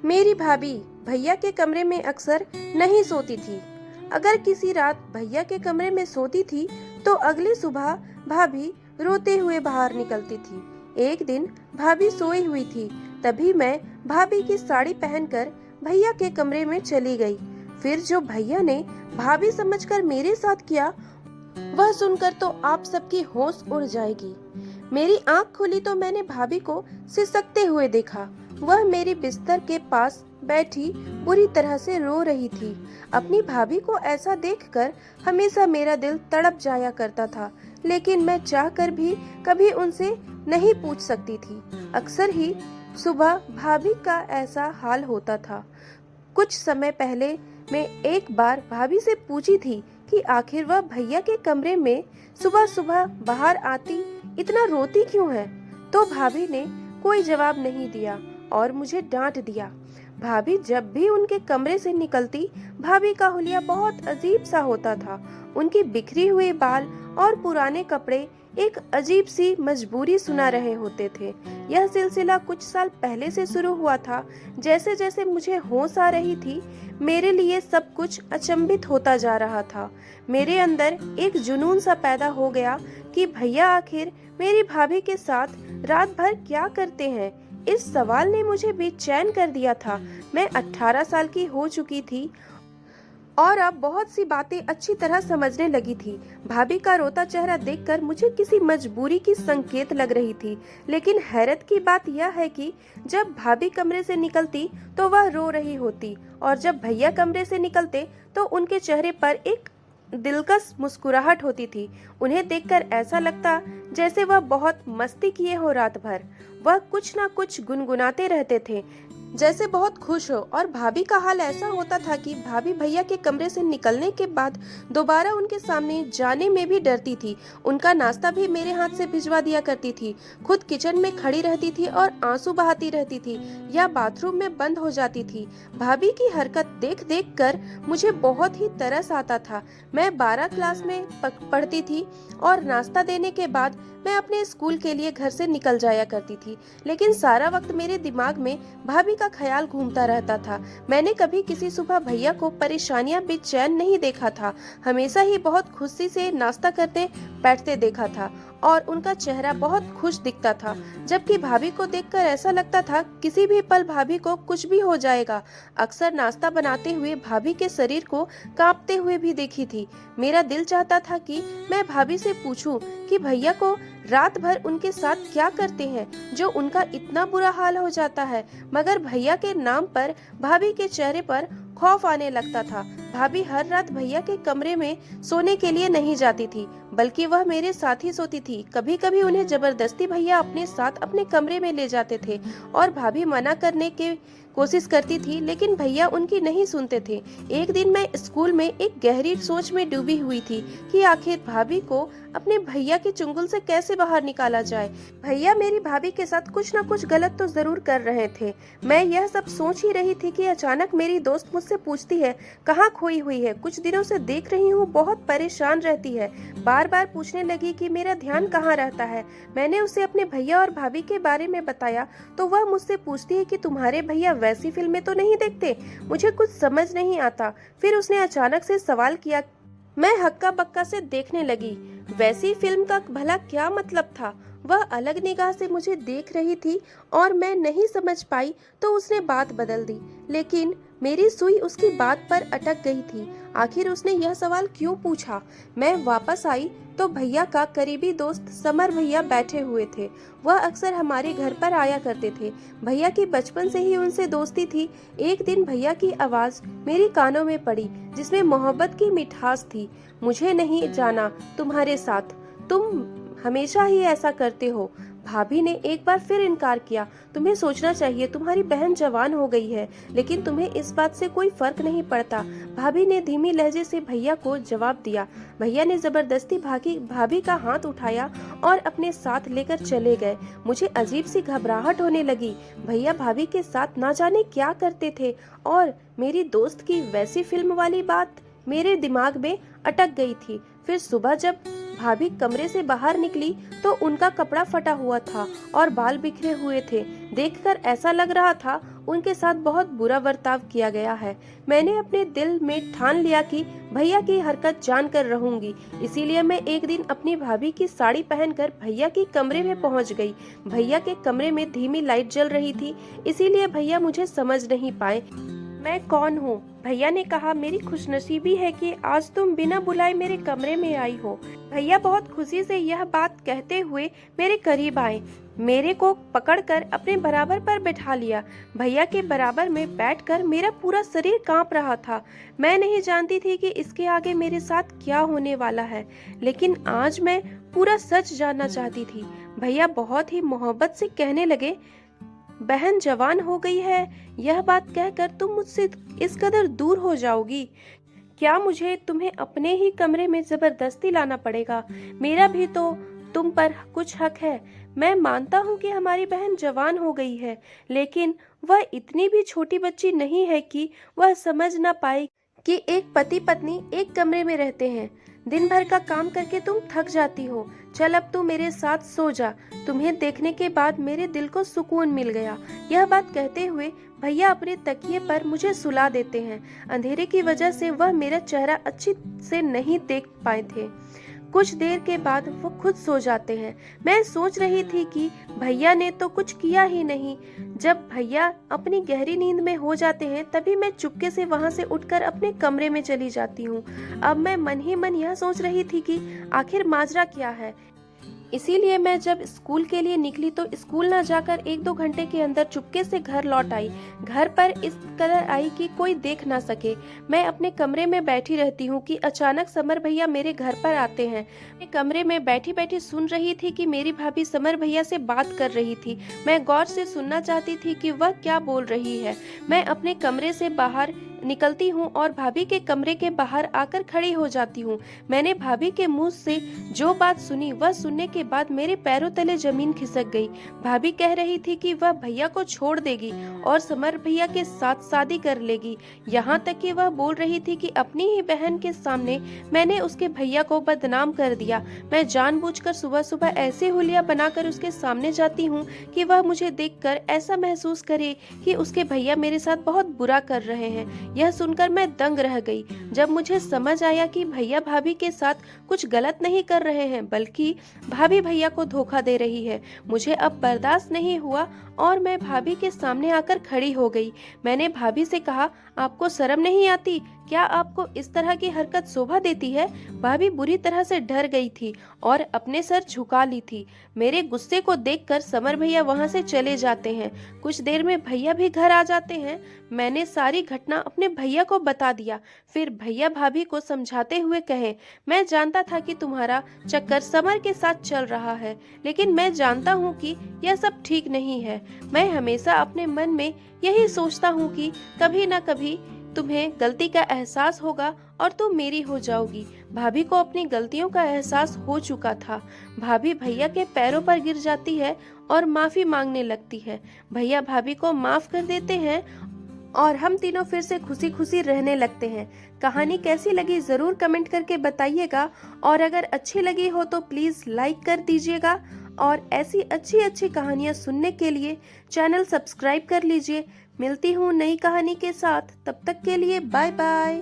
मेरी भाभी भैया के कमरे में अक्सर नहीं सोती थी। अगर किसी रात भैया के कमरे में सोती थी तो अगली सुबह भाभी रोते हुए बाहर निकलती थी। एक दिन भाभी सोई हुई थी, तभी मैं भाभी की साड़ी पहनकर भैया के कमरे में चली गई। फिर जो भैया ने भाभी समझकर मेरे साथ किया, वह सुनकर तो आप सबकी होश उड़ जाएगी। मेरी आंख खुली तो मैंने भाभी को सिसकते हुए देखा। वह मेरी बिस्तर के पास बैठी बुरी तरह से रो रही थी। अपनी भाभी को ऐसा देखकर हमेशा मेरा दिल तड़प जाया करता था, लेकिन मैं चाहकर भी कभी उनसे नहीं पूछ सकती थी। अक्सर ही सुबह भाभी का ऐसा हाल होता था। कुछ समय पहले मैं एक बार भाभी से पूछी थी कि आखिर वह भैया के कमरे में सुबह सुबह बाहर आती इतना रोती क्यों है, तो भाभी ने कोई जवाब नहीं दिया और मुझे डांट दिया। भाभी जब भी उनके कमरे से निकलती, भाभी का हुलिया बहुत अजीब सा होता था। उनकी बिखरी हुई बाल और पुराने कपड़े एक अजीब सी मजबूरी सुना रहे होते थे। यह सिलसिला कुछ साल पहले से शुरू हुआ था। जैसे जैसे मुझे होश आ रही थी, मेरे लिए सब कुछ अचंभित होता जा रहा था। मेरे अंदर एक जुनून सा पैदा हो गया कि भैया आखिर मेरी भाभी के साथ रात भर क्या करते हैं। इस सवाल ने मुझे बेचैन कर दिया था। मैं 18 साल की हो चुकी थी और अब बहुत सी बातें अच्छी तरह समझने लगी थी। भाभी का रोता चेहरा देखकर मुझे किसी मजबूरी की संकेत लग रही थी, लेकिन हैरत की बात यह है कि जब भाभी कमरे से निकलती तो वह रो रही होती, और जब भैया कमरे से निकलते तो उनके चेहरे पर एक दिलकश मुस्कुराहट होती थी। उन्हें देखकर ऐसा लगता जैसे वह बहुत मस्ती किए हो रात भर। वह कुछ ना कुछ गुनगुनाते रहते थे, जैसे बहुत खुश हो। और भाभी का हाल ऐसा होता था कि भाभी भैया के कमरे से निकलने के बाद दोबारा उनके सामने जाने में भी डरती थी। उनका नाश्ता भी मेरे हाथ से भिजवा दिया करती थी, खुद किचन में खड़ी रहती थी और आंसू बहाती रहती थी या बाथरूम में बंद हो जाती थी। भाभी की हरकत देख देख कर मुझे बहुत ही तरस आता था। मैं 12 क्लास में पढ़ती थी और नाश्ता देने के बाद मैं अपने स्कूल के लिए घर से निकल जाया करती थी, लेकिन सारा वक्त मेरे दिमाग में भाभी का ख्याल घूमता रहता था। मैंने कभी किसी सुबह भैया को परेशानियां बेचैन नहीं देखा था। हमेशा ही बहुत खुशी से नाश्ता करते बैठते देखा था और उनका चेहरा बहुत खुश दिखता था, जबकि भाभी को देखकर ऐसा लगता था किसी भी पल भाभी को कुछ भी हो जाएगा। अक्सर नाश्ता बनाते हुए भाभी के शरीर को कांपते हुए भी देखी थी। मेरा दिल चाहता था कि मैं भाभी से पूछूं कि भैया को रात भर उनके साथ क्या करते हैं जो उनका इतना बुरा हाल हो जाता है, मगर भैया के नाम पर भाभी के चेहरे पर खौफ आने लगता था। भाभी हर रात भैया के कमरे में सोने के लिए नहीं जाती थी, बल्कि वह मेरे साथ ही सोती थी। कभी कभी उन्हें जबरदस्ती भैया अपने साथ अपने कमरे में ले जाते थे और भाभी मना करने की कोशिश करती थी, लेकिन भैया उनकी नहीं सुनते थे। एक दिन मैं स्कूल में एक गहरी सोच में डूबी हुई थी कि आखिर भाभी को अपने भैया के चुंगल से कैसे बाहर निकाला जाए। भैया मेरी भाभी के साथ कुछ न कुछ गलत तो जरूर कर रहे थे। मैं यह सब सोच ही रही थी कि अचानक मेरी दोस्त मुझसे पूछती है, कहाँ खोई हुई है? कुछ दिनों से देख रही हूँ, बहुत परेशान रहती है। बार बार पूछने लगी कि मेरा ध्यान कहाँ रहता है। मैंने उसे अपने भैया और भाभी के बारे में बताया तो वह मुझसे पूछती है कि तुम्हारे भैया वैसी फिल्में तो नहीं देखते? मुझे कुछ समझ नहीं आता। फिर उसने अचानक से सवाल किया। मैं हक्का बक्का से देखने लगी। वैसी फिल्म का भला क्या मतलब था? वह अलग निगाह से मुझे देख रही थी और मैं नहीं समझ पाई तो उसने बात बदल दी, लेकिन मेरी सुई उसकी बात पर अटक गई थी। आखिर उसने यह सवाल क्यों पूछा? मैं वापस आई तो भैया का करीबी दोस्त समर भैया बैठे हुए थे। वह अक्सर हमारे घर पर आया करते थे। भैया की बचपन से ही उनसे दोस्ती थी। एक दिन भैया की आवाज मेरी कानों में पड़ी, जिसमें मोहब्बत की मिठास थी। मुझे नहीं जाना तुम्हारे साथ, तुम हमेशा ही ऐसा करते हो। भाभी ने एक बार फिर इनकार किया। तुम्हें सोचना चाहिए, तुम्हारी बहन जवान हो गई है, लेकिन तुम्हें इस बात से कोई फर्क नहीं पड़ता। भाभी ने धीमी लहजे से भैया को जवाब दिया। भैया ने जबरदस्ती भाभी का हाथ उठाया और अपने साथ लेकर चले गए। मुझे अजीब सी घबराहट होने लगी। भैया भाभी के साथ ना जाने क्या करते थे और मेरी दोस्त की वैसी फिल्म वाली बात मेरे दिमाग में अटक गई थी। फिर सुबह जब भाभी कमरे से बाहर निकली तो उनका कपड़ा फटा हुआ था और बाल बिखरे हुए थे। देखकर ऐसा लग रहा था उनके साथ बहुत बुरा बर्ताव किया गया है। मैंने अपने दिल में ठान लिया कि भैया की हरकत जानकर रहूंगी। इसीलिए मैं एक दिन अपनी भाभी की साड़ी पहनकर भैया के कमरे में पहुंच गई। भैया के कमरे में धीमी लाइट जल रही थी, इसीलिए भैया मुझे समझ नहीं पाए मैं कौन हूँ। भैया ने कहा, मेरी खुशनसीबी है कि आज तुम बिना बुलाए मेरे कमरे में आई हो। भैया बहुत खुशी से यह बात कहते हुए मेरे करीब आए, मेरे को पकड़कर अपने बराबर पर बैठा लिया। भैया के बराबर में बैठकर मेरा पूरा शरीर कांप रहा था। मैं नहीं जानती थी कि इसके आगे मेरे साथ क्या होने वाला है, लेकिन आज मैं पूरा सच जानना चाहती थी। भैया बहुत ही मोहब्बत से कहने लगे, बहन जवान हो गई है, यह बात कहकर तुम मुझसे इस कदर दूर हो जाओगी? क्या मुझे तुम्हें अपने ही कमरे में जबरदस्ती लाना पड़ेगा? मेरा भी तो तुम पर कुछ हक है। मैं मानता हूँ कि हमारी बहन जवान हो गई है, लेकिन वह इतनी भी छोटी बच्ची नहीं है कि वह समझ न पाए कि एक पति पत्नी एक कमरे में रहते हैं। दिन भर का काम करके तुम थक जाती हो। चल अब तू मेरे साथ सो जा। तुम्हें देखने के बाद मेरे दिल को सुकून मिल गया। यह बात कहते हुए भैया अपने तकिए पर मुझे सुला देते हैं। अंधेरे की वजह से वह मेरा चेहरा अच्छी से नहीं देख पाए थे। कुछ देर के बाद वो खुद सो जाते हैं। मैं सोच रही थी कि भैया ने तो कुछ किया ही नहीं। जब भैया अपनी गहरी नींद में हो जाते हैं तभी मैं चुपके से वहां से उठकर अपने कमरे में चली जाती हूँ। अब मैं मन ही मन यह सोच रही थी कि आखिर माजरा क्या है। इसीलिए मैं जब स्कूल के लिए निकली तो स्कूल न जाकर 1-2 घंटे के अंदर चुपके से घर लौट आई। घर पर इस कदर आई कि कोई देख ना सके। मैं अपने कमरे में बैठी रहती हूँ कि अचानक समर भैया मेरे घर पर आते हैं। मैं कमरे में बैठी बैठी सुन रही थी कि मेरी भाभी समर भैया से बात कर रही थी। मैं गौर से सुनना चाहती थी कि वह क्या बोल रही है। मैं अपने कमरे से बाहर निकलती हूँ और भाभी के कमरे के बाहर आकर खड़ी हो जाती हूँ। मैंने भाभी के मुंह से जो बात सुनी वह सुनने के बाद मेरे पैरों तले जमीन खिसक गई। भाभी कह रही थी कि वह भैया को छोड़ देगी और समर भैया के साथ शादी कर लेगी। यहाँ तक कि वह बोल रही थी कि अपनी ही बहन के सामने मैंने उसके भैया को बदनाम कर दिया। मैं जानबूझकर सुबह सुबह ऐसे हुलिया बनाकर उसके सामने जाती हूँ कि वह मुझे देखकर ऐसा महसूस करे कि उसके भैया मेरे साथ बहुत बुरा कर रहे हैं। यह सुनकर मैं दंग रह गई। जब मुझे समझ आया कि भैया भाभी के साथ कुछ गलत नहीं कर रहे हैं, बल्कि भाभी भैया को धोखा दे रही है, मुझे अब बर्दाश्त नहीं हुआ और मैं भाभी के सामने आकर खड़ी हो गई। मैंने भाभी से कहा, आपको शर्म नहीं आती? क्या आपको इस तरह की हरकत शोभा देती है? भाभी बुरी तरह से डर गई थी और अपने सर झुका ली थी। मेरे गुस्से को देखकर समर भैया वहां से चले जाते हैं। कुछ देर में भैया भी घर आ जाते हैं। मैंने सारी घटना अपने भैया को बता दिया। फिर भैया भाभी को समझाते हुए कहे, मैं जानता था कि तुम्हारा चक्कर समर के साथ चल रहा है, लेकिन मैं जानता हूँ कि यह सब ठीक नहीं है। मैं हमेशा अपने मन में यही सोचता हूँ कि कभी न कभी तुम्हें गलती का एहसास होगा और तुम मेरी हो जाओगी। भाभी को अपनी गलतियों का एहसास हो चुका था। भाभी भैया के पैरों पर गिर जाती है और माफी मांगने लगती है। भैया भाभी को माफ कर देते हैं और हम तीनों फिर से खुशी खुशी रहने लगते हैं। कहानी कैसी लगी जरूर कमेंट करके बताइएगा और अगर अच्छी लगी हो तो प्लीज लाइक कर दीजिएगा और ऐसी अच्छी अच्छी कहानियां सुनने के लिए चैनल सब्सक्राइब कर लीजिए। मिलती हूँ नई कहानी के साथ, तब तक के लिए बाय बाय।